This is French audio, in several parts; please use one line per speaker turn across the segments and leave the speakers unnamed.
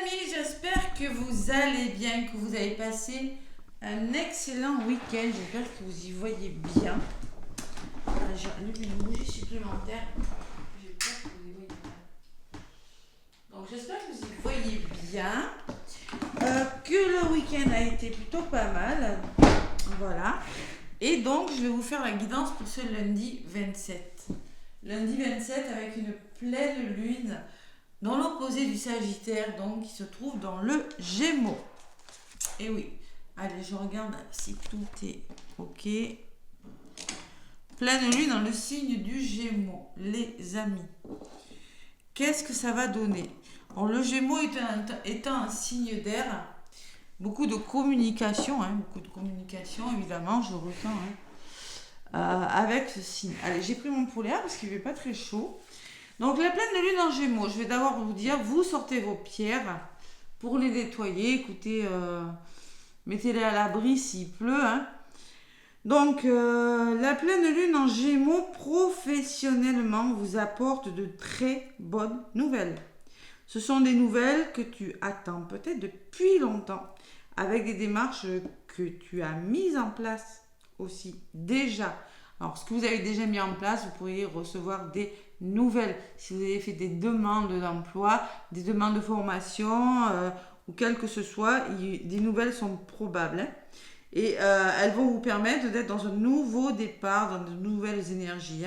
amis, j'espère que vous allez bien, que vous avez passé un excellent week-end. J'espère que vous y voyez bien. J'ai une bougie supplémentaire. J'espère que vous y voyez bien. Donc j'espère que vous y voyez bien. Que le week-end a été plutôt pas mal. Voilà. Et donc je vais vous faire la guidance pour ce lundi 27. Lundi 27 avec une pleine lune dans l'opposé du Sagittaire, donc qui se trouve dans le Gémeaux. Et oui, allez, je regarde si tout est ok. Pleine lune dans le signe du Gémeaux, les amis. Qu'est-ce que ça va donner? Alors, le Gémeaux étant un signe d'air, beaucoup de communication, évidemment, je ressens, avec ce signe. Allez, j'ai pris mon polaire parce qu'il ne fait pas très chaud. Donc la pleine lune en Gémeaux, je vais d'abord vous dire, vous sortez vos pierres pour les nettoyer. Écoutez, mettez-les à l'abri s'il pleut. Donc la pleine lune en Gémeaux, professionnellement, vous apporte de très bonnes nouvelles. Ce sont des nouvelles que tu attends peut-être depuis longtemps, avec des démarches que tu as mises en place aussi déjà. Alors ce que vous avez déjà mis en place, vous pourriez recevoir des nouvelles. Si vous avez fait des demandes d'emploi, des demandes de formation ou quel que ce soit, des nouvelles sont probables. Et elles vont vous permettre d'être dans un nouveau départ, dans de nouvelles énergies.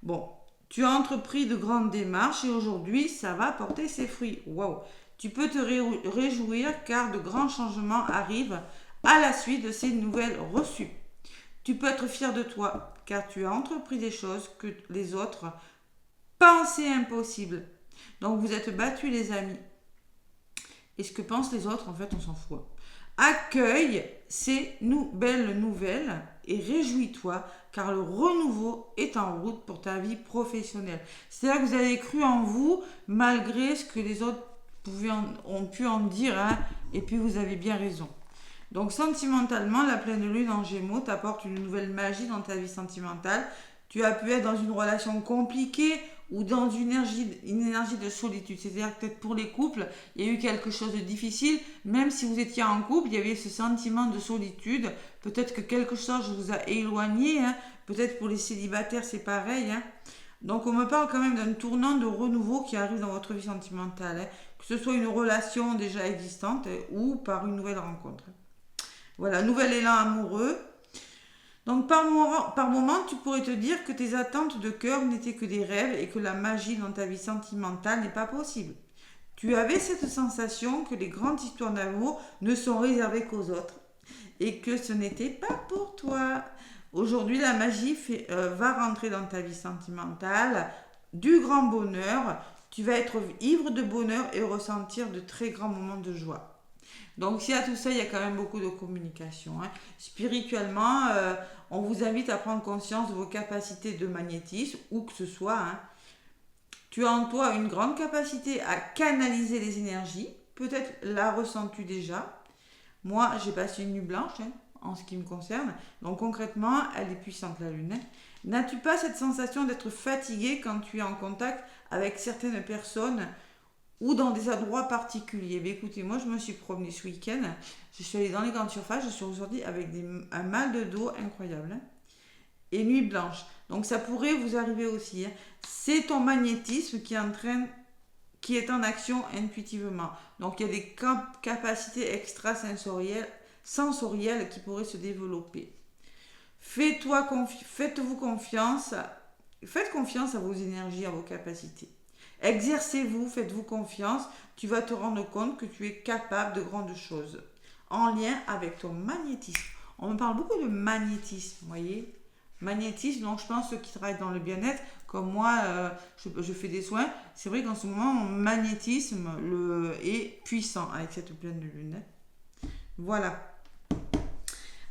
Bon, tu as entrepris de grandes démarches et aujourd'hui, ça va porter ses fruits. Waouh! Tu peux te réjouir car de grands changements arrivent à la suite de ces nouvelles reçues. Tu peux être fier de toi car tu as entrepris des choses que les autres pensaient impossibles. Donc vous êtes battus les amis. Et ce que pensent les autres, en fait, on s'en fout. Accueille ces belles nouvelles et réjouis-toi car le renouveau est en route pour ta vie professionnelle. C'est-à-dire que vous avez cru en vous malgré ce que les autres ont pu en dire, et puis vous avez bien raison. Donc sentimentalement, la pleine lune en Gémeaux t'apporte une nouvelle magie dans ta vie sentimentale. Tu as pu être dans une relation compliquée ou dans une énergie de solitude. C'est-à-dire que peut-être pour les couples, il y a eu quelque chose de difficile. Même si vous étiez en couple, il y avait ce sentiment de solitude. Peut-être que quelque chose vous a éloigné. Peut-être pour les célibataires, c'est pareil. Donc on me parle quand même d'un tournant de renouveau qui arrive dans votre vie sentimentale. Que ce soit une relation déjà existante ou par une nouvelle rencontre. Voilà, nouvel élan amoureux. Donc par moment, tu pourrais te dire que tes attentes de cœur n'étaient que des rêves et que la magie dans ta vie sentimentale n'est pas possible. Tu avais cette sensation que les grandes histoires d'amour ne sont réservées qu'aux autres et que ce n'était pas pour toi. Aujourd'hui, la magie va rentrer dans ta vie sentimentale, du grand bonheur. Tu vas être ivre de bonheur et ressentir de très grands moments de joie. Donc s'il y a tout ça, il y a quand même beaucoup de communication. Spirituellement, on vous invite à prendre conscience de vos capacités de magnétisme, où que ce soit. Tu as en toi une grande capacité à canaliser les énergies. Peut-être la ressens-tu déjà. Moi, j'ai passé une nuit blanche en ce qui me concerne. Donc concrètement, elle est puissante la lune. N'as-tu pas cette sensation d'être fatigué quand tu es en contact avec certaines personnes ou dans des endroits particuliers? Mais écoutez, moi je me suis promenée ce week-end, je suis allée dans les grandes surfaces, je suis ressortie avec un mal de dos incroyable. Et nuit blanche. Donc ça pourrait vous arriver aussi. C'est ton magnétisme qui est en action intuitivement. Donc il y a des capacités sensorielles qui pourraient se développer. Faites-vous confiance. Faites confiance à vos énergies, à vos capacités. Exercez-vous, faites-vous confiance, tu vas te rendre compte que tu es capable de grandes choses en lien avec ton magnétisme. On me parle beaucoup de magnétisme, vous voyez. Magnétisme, donc je pense ceux qui travaillent dans le bien-être, comme moi, je fais des soins. C'est vrai qu'en ce moment, mon magnétisme est puissant avec cette pleine lune. Voilà.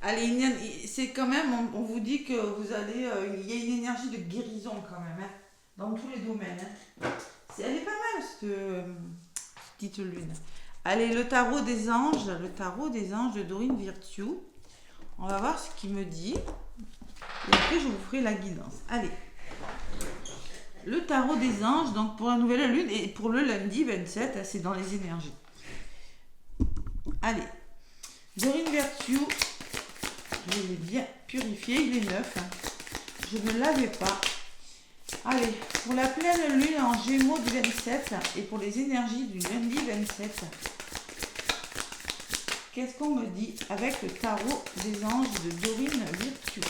Allez, c'est quand même, on vous dit que vous allez, il y a une énergie de guérison quand même, dans tous les domaines. Elle est pas mal cette petite lune. Allez, le tarot des anges de Dorine Virtue. On va voir ce qu'il me dit. Et après, je vous ferai la guidance. Allez. Le tarot des anges, donc pour la nouvelle lune et pour le lundi 27, c'est dans les énergies. Allez, Dorine Virtue, je l'ai bien purifié, il est neuf. Hein. Je ne l'avais pas. Allez, pour la pleine lune en Gémeaux du 27 et pour les énergies du lundi 27, qu'est-ce qu'on me dit avec le tarot des anges de Dorine Virtue?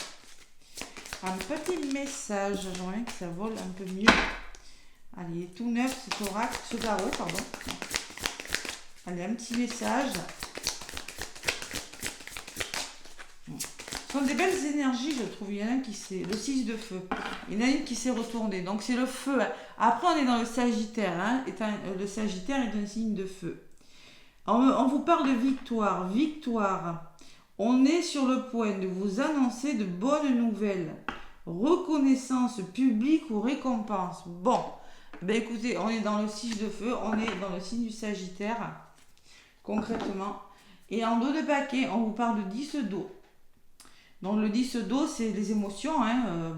Un petit message, j'aimerais que ça vole un peu mieux. Allez, tout neuf ce tarot, pardon. Allez, un petit message. Ce sont des belles énergies, je trouve. Il y en a un qui s'est... Le 6 de feu. Il y en a une qui s'est retournée. Donc, c'est le feu. Hein. Après, on est dans le Sagittaire. Hein. Le Sagittaire est un signe de feu. On vous parle de victoire. Victoire. On est sur le point de vous annoncer de bonnes nouvelles. Reconnaissance publique ou récompense. Bon. Ben écoutez, on est dans le 6 de feu. On est dans le signe du Sagittaire. Concrètement. Et en dos de paquet, on vous parle de 10 d'eau. Donc le 10 d'eau, c'est les émotions. Hein,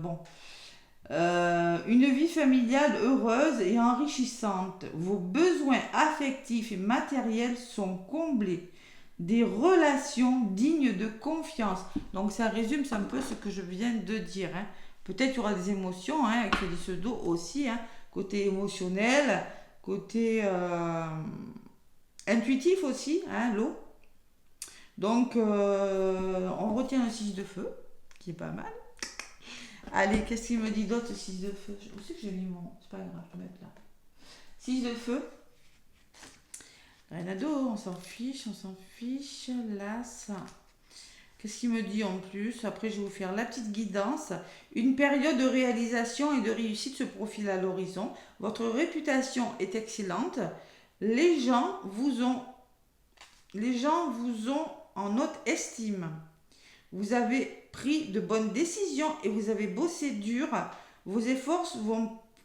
une vie familiale heureuse et enrichissante. Vos besoins affectifs et matériels sont comblés. Des relations dignes de confiance. Donc ça résume un peu ce que je viens de dire. Hein. Peut-être qu'il y aura des émotions hein, avec le 10 d'eau aussi. Hein, côté émotionnel, côté intuitif aussi, hein, l'eau. Donc, on retient le 6 de feu, qui est pas mal. Allez, qu'est-ce qu'il me dit d'autre, 6 de feu? Où c'est que j'ai mis mon... C'est pas grave, je vais mettre là. 6 de feu. Rien à dos, on s'en fiche, on s'en fiche. Là, ça. Qu'est-ce qu'il me dit en plus? Après, je vais vous faire la petite guidance. Une période de réalisation et de réussite se profile à l'horizon. Votre réputation est excellente. Les gens vous ont en haute estime. Vous avez pris de bonnes décisions et vous avez bossé dur. Vos efforts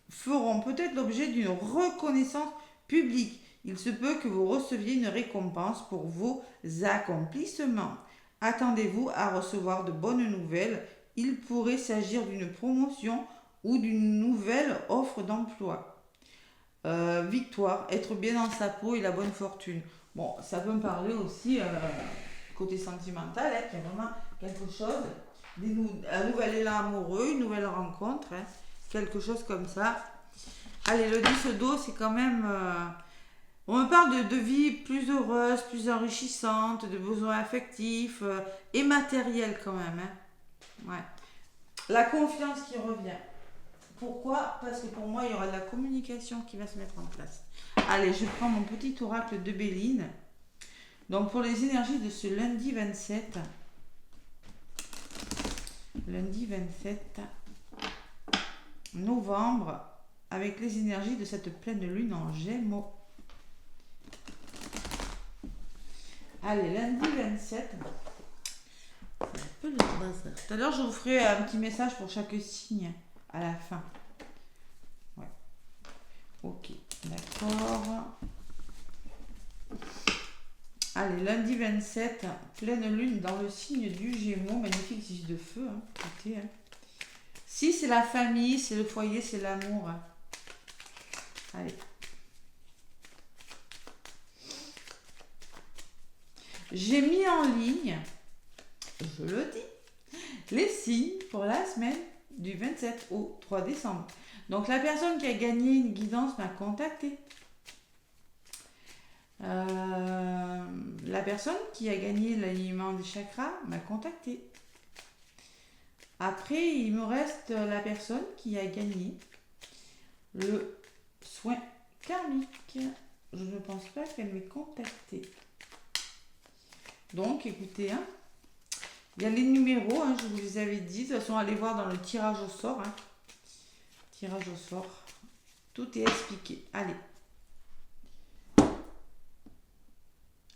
feront peut-être l'objet d'une reconnaissance publique. Il se peut que vous receviez une récompense pour vos accomplissements. Attendez-vous à recevoir de bonnes nouvelles. Il pourrait s'agir d'une promotion ou d'une nouvelle offre d'emploi. Victoire, être bien dans sa peau et la bonne fortune. Bon, ça peut me parler aussi côté sentimental, hein, qu'il y a vraiment quelque chose, un nouvel élan amoureux, une nouvelle rencontre, hein, quelque chose comme ça. Allez, le 10 d'eau, c'est quand même... on me parle de vie plus heureuse, plus enrichissante, de besoins affectifs et matériels quand même. Hein. Ouais. La confiance qui revient. Pourquoi? Parce que pour moi, il y aura de la communication qui va se mettre en place. Allez, je prends mon petit oracle de Béline. Donc, pour les énergies de ce lundi 27. Lundi 27 novembre, avec les énergies de cette pleine lune en Gémeaux. Allez, lundi 27. C'est un peu le bazar. Tout à l'heure, je vous ferai un petit message pour chaque signe à la fin. Ouais. Ok, d'accord. Allez, lundi 27, pleine lune dans le signe du Gémeaux. Magnifique 6 de feu. Hein. Écoutez, hein. Si, c'est la famille, c'est le foyer, c'est l'amour. Hein. Allez. J'ai mis en ligne, je le dis, les signes pour la semaine du 27 au 3 décembre. Donc la personne qui a gagné une guidance m'a contacté. La personne qui a gagné l'alignement des chakras m'a contacté. Après, il me reste la personne qui a gagné le soin karmique. Je ne pense pas qu'elle m'ait contacté. Donc, écoutez, hein, il y a les numéros, hein, je vous les avais dit. De toute façon, allez voir dans le tirage au sort. Hein. Tirage au sort. Tout est expliqué. Allez.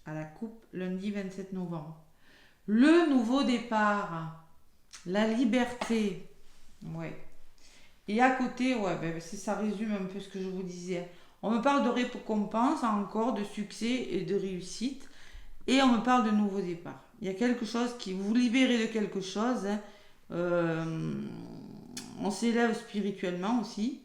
À la coupe, lundi 27 novembre. Le nouveau départ. La liberté. Ouais. Et à côté, ouais, ben, ça résume un peu ce que je vous disais. On me parle de récompense encore, de succès et de réussite. Et on me parle de nouveau départ. Il y a quelque chose qui vous libérez de quelque chose. Hein. On s'élève spirituellement aussi.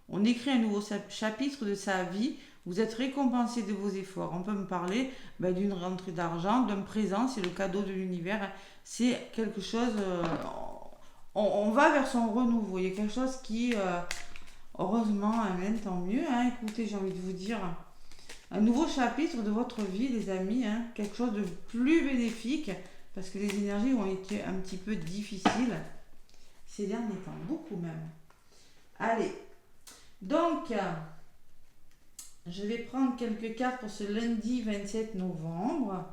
On écrit un nouveau chapitre de sa vie. Vous êtes récompensé de vos efforts. On peut me parler d'une rentrée d'argent, d'un présent, c'est le cadeau de l'univers. C'est quelque chose... on va vers son renouveau. Il y a quelque chose qui... heureusement, amen, tant mieux. Hein. Écoutez, j'ai envie de vous dire... Un nouveau chapitre de votre vie, les amis. Hein. Quelque chose de plus bénéfique. Parce que les énergies ont été un petit peu difficiles ces derniers temps. Beaucoup même. Allez. Donc... je vais prendre quelques cartes pour ce lundi 27 novembre.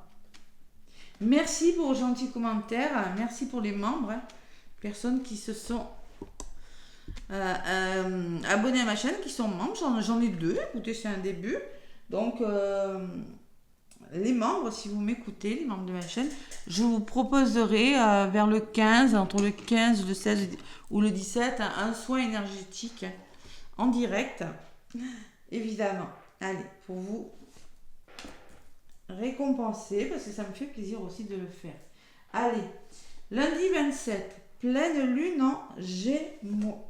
Merci pour vos gentils commentaires. Merci pour les membres. Hein. Personnes qui se sont abonnés à ma chaîne, qui sont membres. J'en ai 2. Écoutez, c'est un début. Donc, les membres, si vous m'écoutez, les membres de ma chaîne, je vous proposerai vers le 15, entre le 15, le 16 ou le 17, un soin énergétique en direct. Évidemment. Allez, pour vous récompenser, parce que ça me fait plaisir aussi de le faire. Allez, lundi 27, pleine lune en Gémeaux.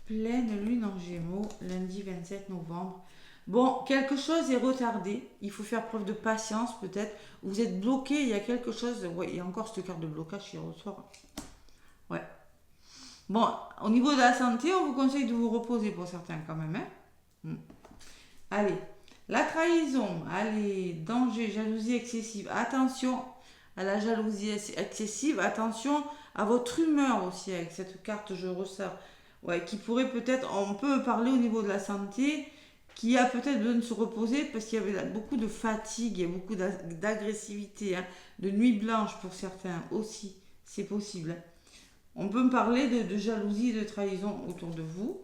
Pleine lune en Gémeaux, lundi 27 novembre. Bon, quelque chose est retardé. Il faut faire preuve de patience peut-être. Vous êtes bloqué, il y a quelque chose... Ouais, il y a encore cette carte de blocage qui ressort. Ouais. Bon, au niveau de la santé, on vous conseille de vous reposer pour certains quand même. Hein. Allez, la trahison, allez, danger, jalousie excessive. Attention à la jalousie excessive, attention à votre humeur aussi avec cette carte, je ressors. Ouais, qui pourrait peut-être, on peut parler au niveau de la santé, qui a peut-être besoin de se reposer parce qu'il y avait beaucoup de fatigue et beaucoup d'agressivité, hein, de nuit blanche pour certains aussi, c'est possible. On peut me parler de jalousie et de trahison autour de vous.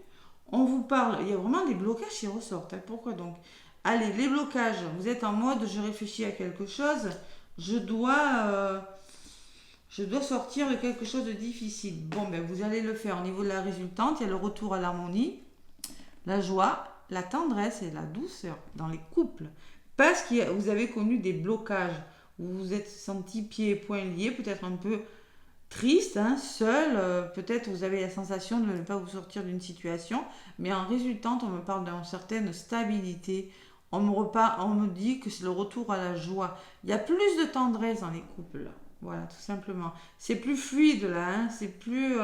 On vous parle, il y a vraiment des blocages qui ressortent. Hein. Pourquoi donc? Allez, les blocages, vous êtes en mode, je réfléchis à quelque chose, je dois sortir de quelque chose de difficile. Bon, ben vous allez le faire au niveau de la résultante. Il y a le retour à l'harmonie, la joie, la tendresse et la douceur dans les couples. Parce que vous avez connu des blocages, vous vous êtes senti pieds et poings liés, peut-être un peu triste, hein, seul, peut-être vous avez la sensation de ne pas vous sortir d'une situation, mais en résultante, on me parle d'une certaine stabilité. On me dit que c'est le retour à la joie. Il y a plus de tendresse dans les couples, là. Voilà, tout simplement. C'est plus fluide, là, hein, c'est plus...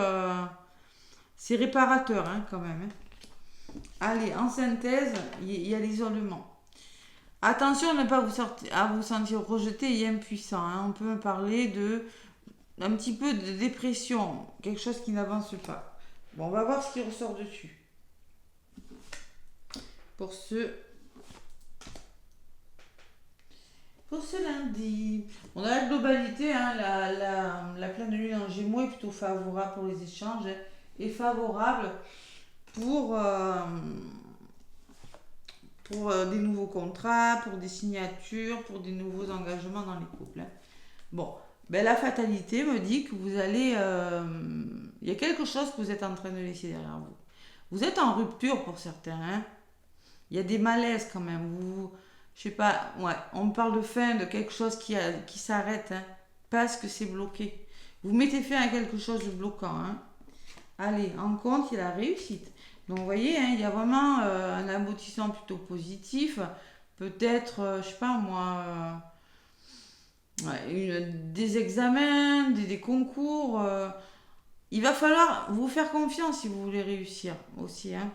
c'est réparateur, hein, quand même. Hein. Allez, en synthèse, il y a l'isolement. Attention à ne pas vous sentir rejeté et impuissant. Hein. On peut me parler un petit peu de dépression, quelque chose qui n'avance pas. Bon, on va voir ce qui ressort dessus. Pour ce lundi. On a la globalité, hein, la pleine lune en Gémeaux est plutôt favorable pour les échanges, hein, et favorable pour des nouveaux contrats, pour des signatures, pour des nouveaux engagements dans les couples. Hein. Bon. Ben, la fatalité me dit que vous allez... il y a quelque chose que vous êtes en train de laisser derrière vous. Vous êtes en rupture pour certains. Hein. Il y a des malaises quand même. Je sais pas, ouais, on me parle de fin, de quelque chose qui s'arrête. Hein, parce que c'est bloqué. Vous mettez fin à quelque chose de bloquant. Hein. Allez, en compte, il y a la réussite. Donc vous voyez, hein, il y a vraiment un aboutissement plutôt positif. Peut-être, je sais pas moi... des examens, des concours. Il va falloir vous faire confiance si vous voulez réussir aussi. Hein.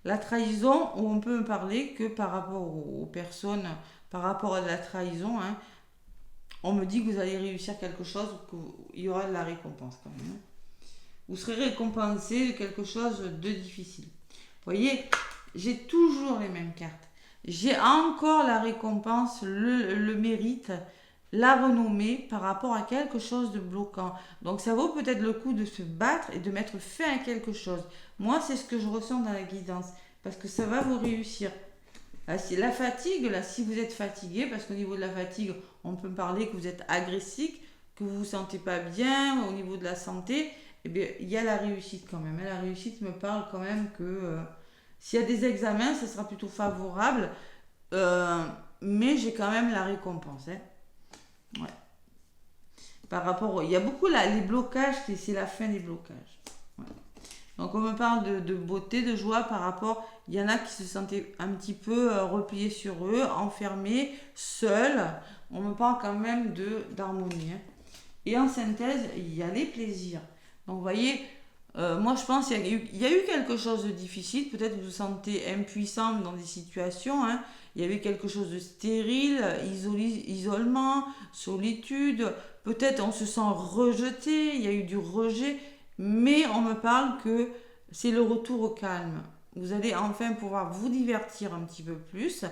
La trahison, on peut me parler que par rapport aux personnes, par rapport à la trahison, hein, on me dit que vous allez réussir quelque chose, qu'il y aura de la récompense quand même. Hein. Vous serez récompensé de quelque chose de difficile. Vous voyez, j'ai toujours les mêmes cartes. J'ai encore la récompense, le mérite, la renommée par rapport à quelque chose de bloquant. Donc ça vaut peut-être le coup de se battre et de mettre fin à quelque chose. Moi, c'est ce que je ressens dans la guidance, parce que ça va vous réussir. La fatigue, là, si vous êtes fatigué, parce qu'au niveau de la fatigue, on peut parler que vous êtes agressif, que vous vous sentez pas bien, au niveau de la santé, eh bien, il y a la réussite quand même. La réussite me parle quand même que s'il y a des examens, ce sera plutôt favorable, mais j'ai quand même la récompense. Hein. Ouais. Par rapport, il y a beaucoup là, les blocages, c'est la fin des blocages. Ouais. Donc on me parle de beauté, de joie par rapport, il y en a qui se sentaient un petit peu repliés sur eux, enfermés, seuls. On me parle quand même d'harmonie. Hein. Et en synthèse, il y a les plaisirs. Donc vous voyez, moi je pense qu'il y a eu quelque chose de difficile. Peut-être que vous vous sentez impuissant dans des situations. Hein. Il y avait quelque chose de stérile, isolement, solitude. Peut-être on se sent rejeté, il y a eu du rejet. Mais on me parle que c'est le retour au calme. Vous allez enfin pouvoir vous divertir un petit peu plus,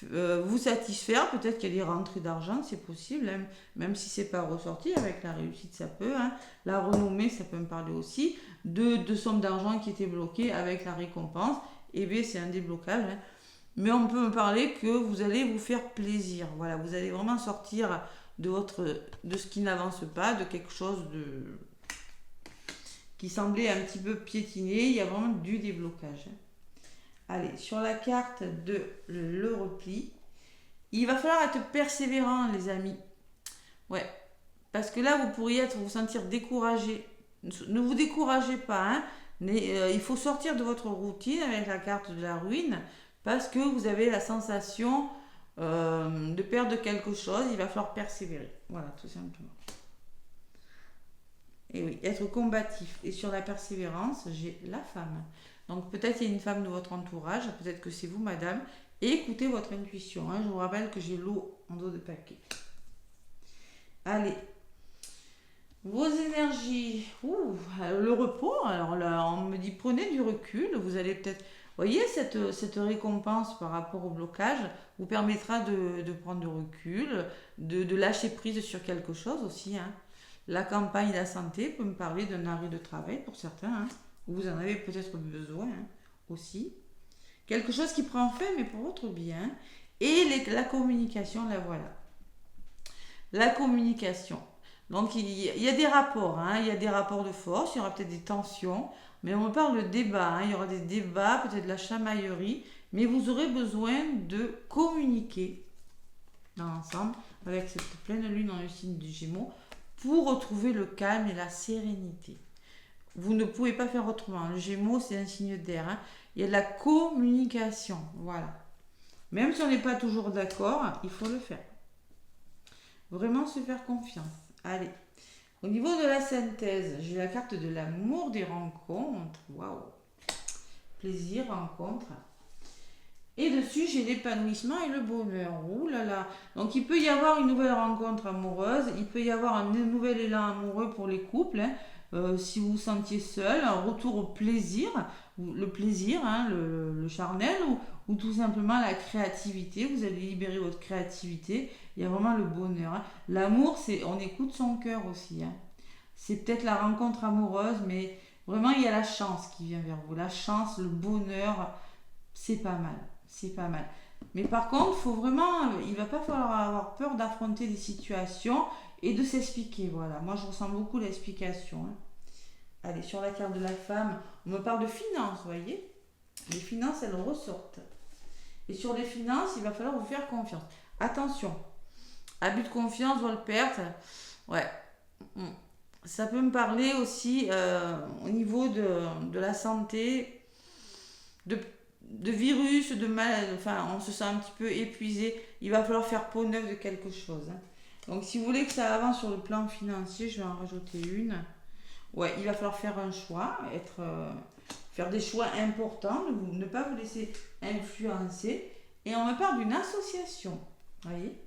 vous satisfaire. Peut-être qu'il y a des rentrées d'argent, c'est possible, hein, même si c'est pas ressorti. Avec la réussite, ça peut. Hein. La renommée, ça peut me parler aussi. De sommes d'argent qui étaient bloquées avec la récompense. Et bien, c'est un déblocage. Hein. Mais on peut me parler que vous allez vous faire plaisir. Voilà, vous allez vraiment sortir de ce qui n'avance pas, de quelque chose qui semblait un petit peu piétiner. Il y a vraiment du déblocage. Allez, sur la carte de le repli, il va falloir être persévérant, les amis. Ouais, parce que là, vous pourriez vous sentir découragé. Ne vous découragez pas, hein, mais il faut sortir de votre routine avec la carte de la ruine, parce que vous avez la sensation de perdre quelque chose. Il va falloir persévérer. Voilà, tout simplement. Et oui, être combatif. Et sur la persévérance, j'ai la femme. Donc peut-être il y a une femme de votre entourage, peut-être que c'est vous, madame. Et écoutez votre intuition. Hein. Je vous rappelle que j'ai l'eau en dos de paquet. Allez. Vos énergies. Ouh, le repos. Alors là, on me dit prenez du recul. Vous allez peut-être... Vous voyez, cette récompense par rapport au blocage vous permettra de prendre du recul, de lâcher prise sur quelque chose aussi. Hein. La campagne de la santé peut me parler d'un arrêt de travail pour certains. Hein. Vous en avez peut-être besoin hein, aussi. Quelque chose qui prend fin, mais pour votre bien. Et la communication, la voilà. La communication. Donc, il y a des rapports. Hein, il y a des rapports de force. Il y aura peut-être des tensions. Mais on me parle de débat. Hein, il y aura des débats, peut-être de la chamaillerie. Mais vous aurez besoin de communiquer dans l'ensemble avec cette pleine lune dans le signe du Gémeaux pour retrouver le calme et la sérénité. Vous ne pouvez pas faire autrement. Le Gémeaux, c'est un signe d'air. Hein. Il y a de la communication. Voilà. Même si on n'est pas toujours d'accord, il faut le faire. Vraiment se faire confiance. Allez. Au niveau de la synthèse, j'ai la carte de l'amour des rencontres. Waouh. Plaisir, rencontre. Et dessus, j'ai l'épanouissement et le bonheur. Ouh là là. Donc, il peut y avoir une nouvelle rencontre amoureuse. Il peut y avoir un nouvel élan amoureux pour les couples. Hein. Si vous vous sentiez seul, un retour au plaisir, le plaisir, hein, le charnel, ou tout simplement la créativité. Vous allez libérer votre créativité. Il y a vraiment le bonheur. Hein. L'amour, on écoute son cœur aussi. Hein. C'est peut-être la rencontre amoureuse, mais vraiment, il y a la chance qui vient vers vous. La chance, le bonheur, c'est pas mal. C'est pas mal. Mais par contre, il ne va pas falloir avoir peur d'affronter des situations et de s'expliquer. Voilà, moi je ressens beaucoup l'explication. Hein. Allez, sur la carte de la femme, on me parle de finances, vous voyez. Les finances, elles ressortent. Et sur les finances, il va falloir vous faire confiance. Attention, abus de confiance, vol perte. Ouais. Ça peut me parler aussi au niveau de la santé, de virus, de mal, enfin on se sent un petit peu épuisé, il va falloir faire peau neuve de quelque chose. Hein. Donc si vous voulez que ça avance sur le plan financier, je vais en rajouter une. Ouais, il va falloir faire un choix, faire des choix importants, ne pas vous laisser influencer. Et on me parle d'une association, voyez.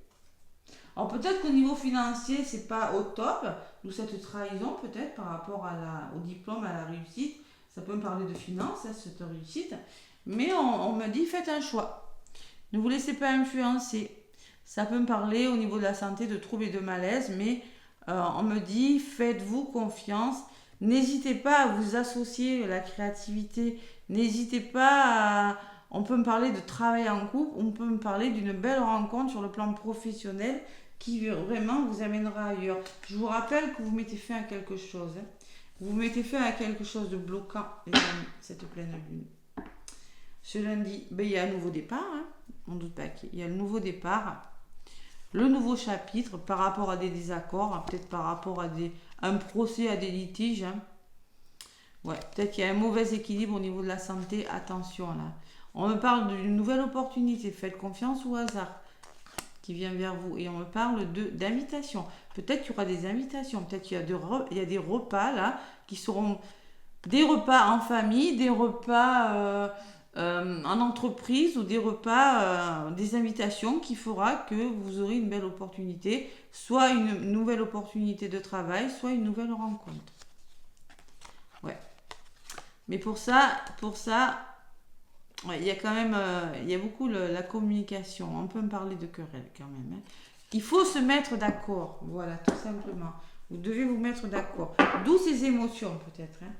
Alors peut-être qu'au niveau financier, c'est pas au top, d'où cette trahison peut-être par rapport au diplôme, à la réussite. Ça peut me parler de finances, hein, cette réussite. Mais on me dit, faites un choix. Ne vous laissez pas influencer. Ça peut me parler au niveau de la santé de troubles et de malaise, mais on me dit, faites-vous confiance. N'hésitez pas à vous associer à la créativité. N'hésitez pas On peut me parler de travail en couple, on peut me parler d'une belle rencontre sur le plan professionnel qui vraiment vous amènera ailleurs. Je vous rappelle que vous mettez fin à quelque chose. Hein. Vous mettez fin à quelque chose de bloquant, les amis, cette pleine lune. Ce lundi, il y a un nouveau départ, hein. On ne doute pas qu'il y a le nouveau départ, le nouveau chapitre par rapport à des désaccords, peut-être par rapport à un procès, à des litiges. Hein. Ouais, peut-être qu'il y a un mauvais équilibre au niveau de la santé. Attention là. On me parle d'une nouvelle opportunité. Faites confiance au hasard qui vient vers vous. Et on me parle d'invitation. Peut-être qu'il y aura des invitations. Peut-être qu'il y a, il y a des repas là qui seront des repas en famille, des repas en entreprise ou des repas, des invitations qui fera que vous aurez une belle opportunité. Soit une nouvelle opportunité de travail, soit une nouvelle rencontre. Ouais. Mais pour ça, ouais, il y a quand même, il y a beaucoup la communication. On peut me parler de querelle quand même. Hein. Il faut se mettre d'accord. Voilà, tout simplement. Vous devez vous mettre d'accord. D'où ces émotions peut-être. Hein.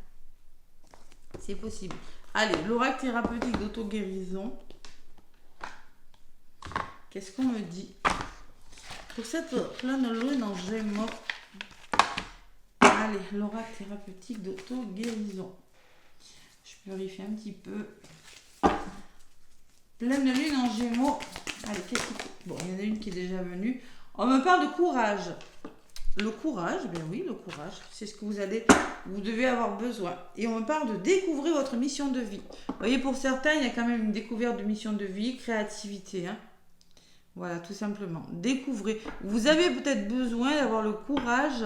C'est possible. Allez, l'oracle thérapeutique d'auto-guérison. Qu'est-ce qu'on me dit? Pour cette pleine lune en Gémeaux. Allez, l'oracle thérapeutique d'auto-guérison. Je purifie un petit peu. Pleine lune en Gémeaux. Allez, qu'est-ce qu'il faut? Bon, il y en a une qui est déjà venue. On me parle de courage. Le courage, ben oui, le courage, c'est ce que vous devez avoir besoin. Et on me parle de découvrir votre mission de vie. Vous voyez, pour certains, il y a quand même une découverte de mission de vie, créativité. Hein. Voilà, tout simplement. Découvrez. Vous avez peut-être besoin d'avoir le courage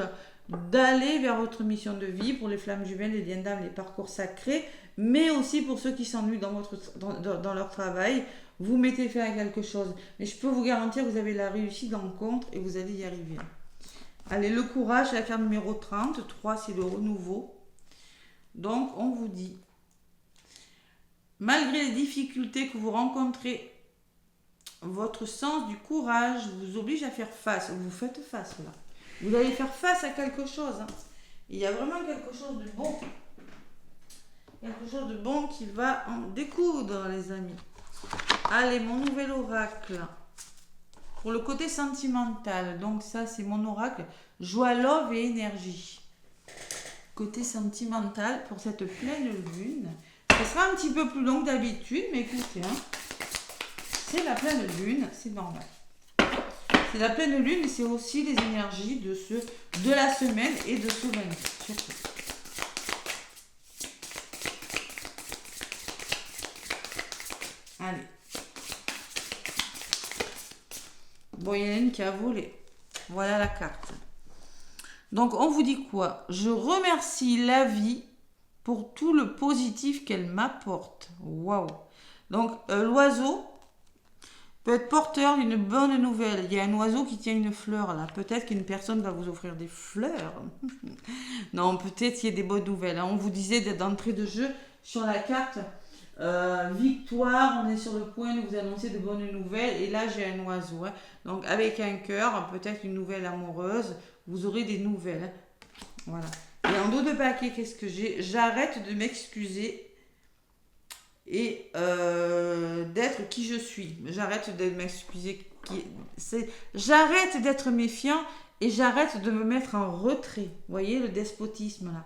d'aller vers votre mission de vie pour les flammes jumelles, les liens d'âme, les parcours sacrés, mais aussi pour ceux qui s'ennuient dans leur travail. Vous mettez fin à quelque chose. Mais je peux vous garantir que vous avez la réussite dans le compte et vous allez y arriver. Allez, le courage, la carte numéro 30. 3, c'est le renouveau. Donc, on vous dit, malgré les difficultés que vous rencontrez, votre sens du courage vous oblige à faire face. Vous faites face, là. Vous allez faire face à quelque chose. Hein. Il y a vraiment quelque chose de bon. Quelque chose de bon qui va en découdre, les amis. Allez, mon nouvel oracle. Pour le côté sentimental, donc ça c'est mon oracle, joie, love et énergie. Côté sentimental, pour cette pleine lune, ça sera un petit peu plus long que d'habitude, mais écoutez, hein, c'est la pleine lune, c'est normal. C'est la pleine lune et c'est aussi les énergies de la semaine et de ce lundi, surtout. Allez. Bon, il y en a une qui a volé. Voilà la carte. Donc, on vous dit quoi? Je remercie la vie pour tout le positif qu'elle m'apporte. Waouh! Donc, l'oiseau peut être porteur d'une bonne nouvelle. Il y a un oiseau qui tient une fleur là. Peut-être qu'une personne va vous offrir des fleurs. Non, peut-être qu'il y a des bonnes nouvelles. On vous disait d'entrée de jeu sur la carte. Victoire, on est sur le point de vous annoncer de bonnes nouvelles et là j'ai un oiseau, hein. Donc avec un cœur, peut-être une nouvelle amoureuse, vous aurez des nouvelles, hein. Voilà. Et en dos de paquet, qu'est-ce que j'ai? J'arrête de m'excuser et d'être qui je suis. J'arrête de m'excuser, j'arrête d'être méfiant et j'arrête de me mettre en retrait. Vous voyez le despotisme là,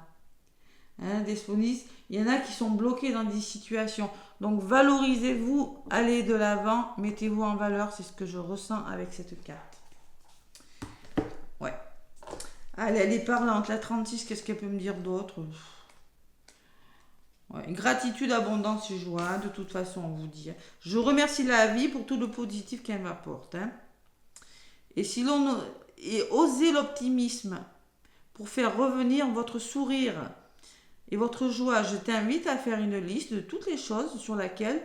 hein, despotisme. Il y en a qui sont bloqués dans des situations. Donc, valorisez-vous, allez de l'avant, mettez-vous en valeur. C'est ce que je ressens avec cette carte. Ouais. Allez, elle est parlante. La 36, qu'est-ce qu'elle peut me dire d'autre? Ouais. Gratitude, abondance et joie. De toute façon, on vous dit. Je remercie la vie pour tout le positif qu'elle m'apporte. Hein. Et si l'on... Et osez l'optimisme pour faire revenir votre sourire et votre joie, je t'invite à faire une liste de toutes les choses sur lesquelles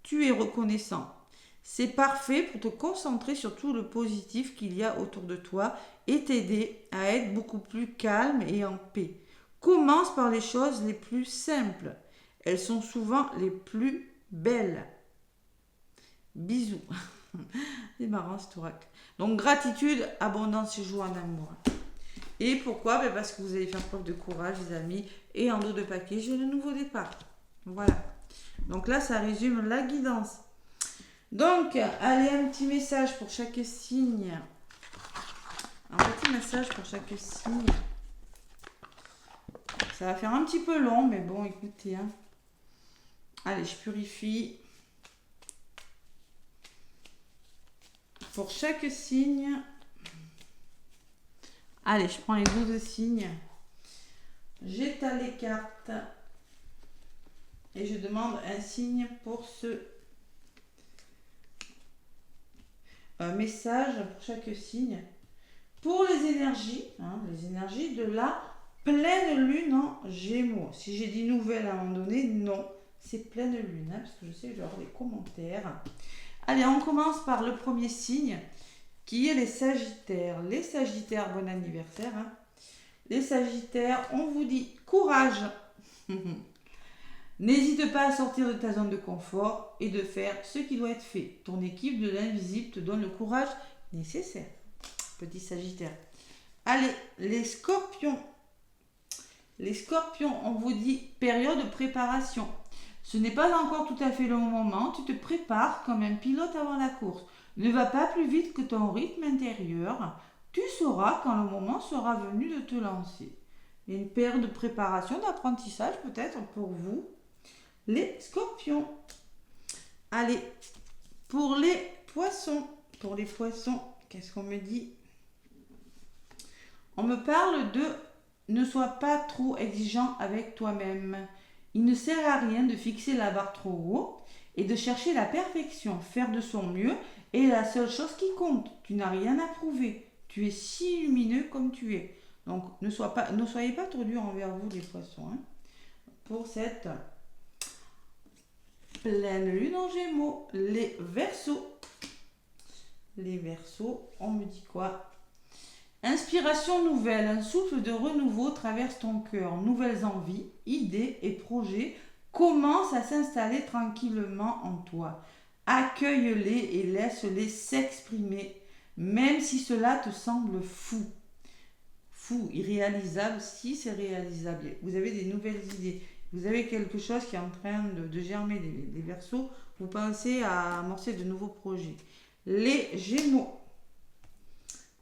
tu es reconnaissant. C'est parfait pour te concentrer sur tout le positif qu'il y a autour de toi et t'aider à être beaucoup plus calme et en paix. Commence par les choses les plus simples. Elles sont souvent les plus belles. Bisous. C'est marrant cet oracle. Donc gratitude, abondance et joie en amour. Et pourquoi? Parce que vous allez faire preuve de courage, les amis. Et en dos de paquet, j'ai le nouveau départ. Voilà. Donc là, ça résume la guidance. Donc, allez, un petit message pour chaque signe. Un petit message pour chaque signe. Ça va faire un petit peu long, mais bon, écoutez. Hein. Allez, je purifie. Pour chaque signe... Allez, je prends les 12 signes. J'étale les cartes Et je demande un signe pour ce message, pour chaque signe. Pour les énergies de la pleine lune en Gémeaux. Si j'ai dit nouvelle à un moment donné, non, c'est pleine lune, parce que je sais que je vais avoir des commentaires. Allez, on commence par le premier signe, qui est les Sagittaires. Les Sagittaires, bon anniversaire. Les Sagittaires, on vous dit courage. N'hésite pas à sortir de ta zone de confort et de faire ce qui doit être fait. Ton équipe de l'invisible te donne le courage nécessaire. Petit Sagittaire. Allez, les Scorpions. Les Scorpions, on vous dit période de préparation. Ce n'est pas encore tout à fait le moment. Tu te prépares comme un pilote avant la course. Ne va pas plus vite que ton rythme intérieur. Tu sauras quand le moment sera venu de te lancer. Il y a une période de préparation, d'apprentissage peut-être pour vous. Les Scorpions. Allez, pour les Poissons. Pour les Poissons, qu'est-ce qu'on me dit? On me parle de ne sois pas trop exigeant avec toi-même. Il ne sert à rien de fixer la barre trop haut et de chercher la perfection. Faire de son mieux est la seule chose qui compte. Tu n'as rien à prouver. Tu es si lumineux comme tu es. Donc ne soyez pas trop dur envers vous les Poissons. Pour cette pleine lune en Gémeaux. Les Verseaux. Les Verseaux, on me dit quoi? Inspiration nouvelle, un souffle de renouveau traverse ton cœur. Nouvelles envies, idées et projets commencent à s'installer tranquillement en toi. Accueille-les et laisse-les s'exprimer, même si cela te semble fou. Fou, irréalisable, si c'est réalisable. Vous avez des nouvelles idées. Vous avez quelque chose qui est en train de germer, les Verseaux. Vous pensez à amorcer de nouveaux projets. Les Gémeaux.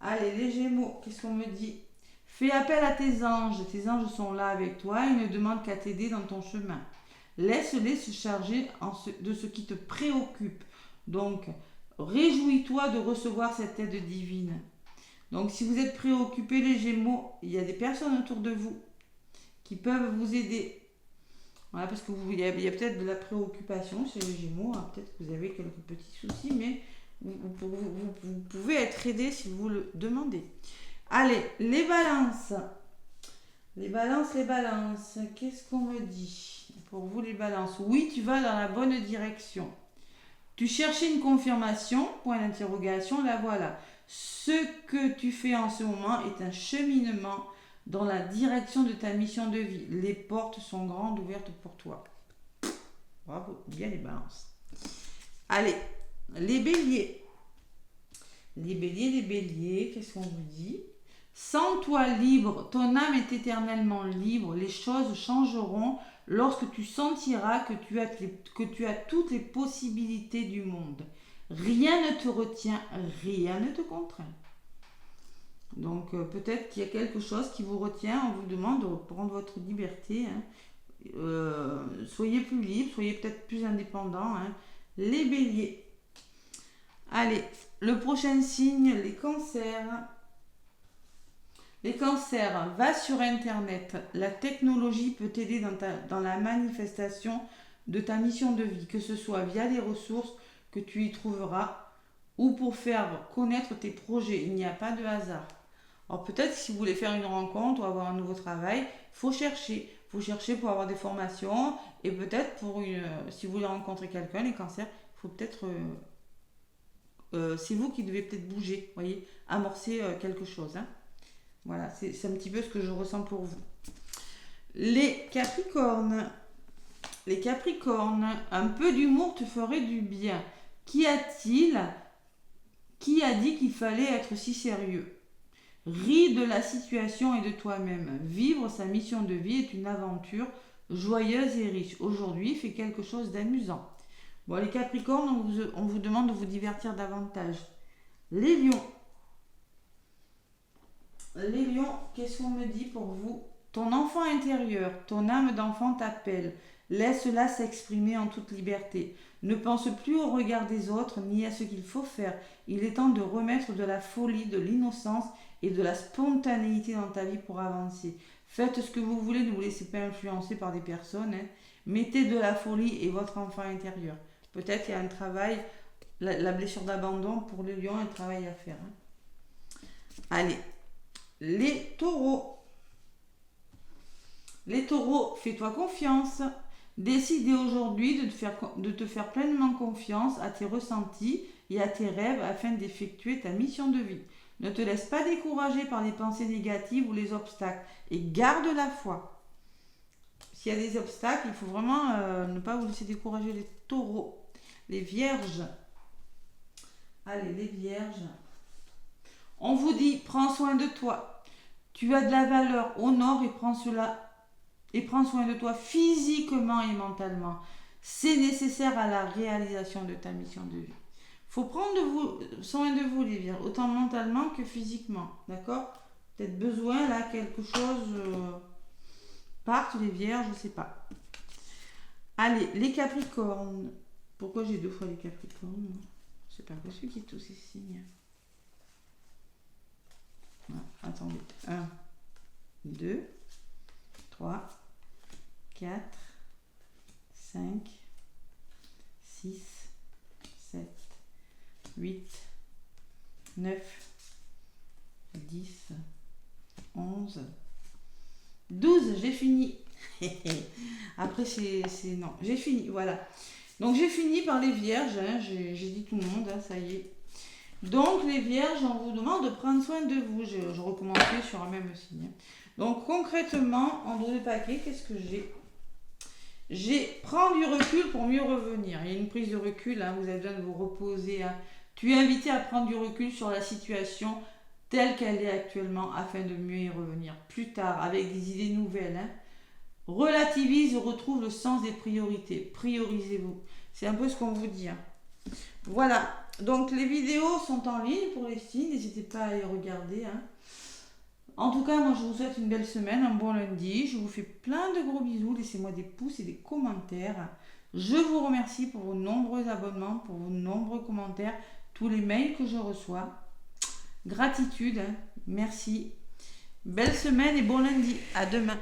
Allez, les Gémeaux, qu'est-ce qu'on me dit? Fais appel à tes anges sont là avec toi, ils ne demandent qu'à t'aider dans ton chemin. Laisse-les se charger de ce qui te préoccupe. Donc, réjouis-toi de recevoir cette aide divine. Donc, si vous êtes préoccupés, les Gémeaux, il y a des personnes autour de vous qui peuvent vous aider. Voilà, parce que il y a peut-être de la préoccupation chez les Gémeaux, peut-être que vous avez quelques petits soucis, mais vous pouvez être aidé si vous le demandez. Allez, les balances. Les balances. Qu'est-ce qu'on me dit pour vous les balances? Oui, tu vas dans la bonne direction. Tu cherchais une confirmation, point d'interrogation, la voilà. Ce que tu fais en ce moment est un cheminement dans la direction de ta mission de vie. Les portes sont grandes ouvertes pour toi. Bravo, bien les balances. Allez, les béliers. Les béliers, qu'est-ce qu'on vous dit? Sens-toi libre, ton âme est éternellement libre, les choses changeront lorsque tu sentiras que tu as toutes les possibilités du monde. Rien ne te retient, rien ne te contraint. Donc peut-être qu'il y a quelque chose qui vous retient, on vous demande de prendre votre liberté. Soyez plus libre, soyez peut-être plus indépendant. Les béliers. Allez, le prochain signe, les cancers. Les cancers, va sur Internet. La technologie peut t'aider dans la manifestation de ta mission de vie, que ce soit via les ressources que tu y trouveras ou pour faire connaître tes projets. Il n'y a pas de hasard. Alors peut-être si vous voulez faire une rencontre ou avoir un nouveau travail, il faut chercher. Il faut chercher pour avoir des formations et peut-être si vous voulez rencontrer quelqu'un, les cancers, il faut peut-être... c'est vous qui devez peut-être bouger, voyez, amorcer quelque chose. Voilà, c'est un petit peu ce que je ressens pour vous. Les Capricornes. Les Capricornes, un peu d'humour te ferait du bien. Qui a dit qu'il fallait être si sérieux? Ris de la situation et de toi-même. Vivre sa mission de vie est une aventure joyeuse et riche. Aujourd'hui, fais quelque chose d'amusant. Bon, les Capricornes, on vous demande de vous divertir davantage. Les Lions. Les Lions, qu'est-ce qu'on me dit pour vous? Ton enfant intérieur, ton âme d'enfant t'appelle. Laisse-la s'exprimer en toute liberté. Ne pense plus au regard des autres ni à ce qu'il faut faire. Il est temps de remettre de la folie, de l'innocence et de la spontanéité dans ta vie pour avancer. Faites ce que vous voulez, ne vous laissez pas influencer par des personnes. Mettez de la folie et votre enfant intérieur. Peut-être qu'il y a un travail, la blessure d'abandon pour le lion, un travail à faire. Hein. Allez, les taureaux. Les taureaux, fais-toi confiance. Décidez aujourd'hui de te faire pleinement confiance à tes ressentis et à tes rêves afin d'effectuer ta mission de vie. Ne te laisse pas décourager par les pensées négatives ou les obstacles et garde la foi. S'il y a des obstacles, il faut vraiment ne pas vous laisser décourager. Les taureaux, les vierges. Allez, les vierges. On vous dit, prends soin de toi. Tu as de la valeur, honore et prends soin de toi physiquement et mentalement. C'est nécessaire à la réalisation de ta mission de vie. Il faut prendre soin de vous, les vierges, autant mentalement que physiquement. D'accord? Peut-être besoin, là, quelque chose parte, les vierges, je ne sais pas. Allez, les capricornes. Pourquoi j'ai 2 fois les capricornes? C'est pas possible qu'il y ait tous ces signes. Non, attendez. 1, 2, 3, 4, 5, 6, 7, 8, 9, 10, 11, 12, j'ai fini. Après, non, j'ai fini, voilà. Donc, j'ai fini par les vierges, hein, j'ai dit tout le monde, hein, ça y est. Donc, les vierges, on vous demande de prendre soin de vous. Je recommencerai sur un même signe. Donc, concrètement, en dos de paquet, qu'est-ce que j'ai? J'ai prendre du recul pour mieux revenir. Il y a une prise de recul, hein, vous avez besoin de vous reposer. Hein. Tu es invité à prendre du recul sur la situation telle qu'elle est actuellement afin de mieux y revenir plus tard avec des idées nouvelles. Hein. Relativise et retrouve le sens des priorités. Priorisez-vous. C'est un peu ce qu'on vous dit. Hein. Voilà. Donc les vidéos sont en ligne pour les signes. N'hésitez pas à les regarder. Hein. En tout cas, moi je vous souhaite une belle semaine, un bon lundi. Je vous fais plein de gros bisous. Laissez-moi des pouces et des commentaires. Je vous remercie pour vos nombreux abonnements, pour vos nombreux commentaires, tous les mails que je reçois. Gratitude. Hein. Merci. Belle semaine et bon lundi. À demain.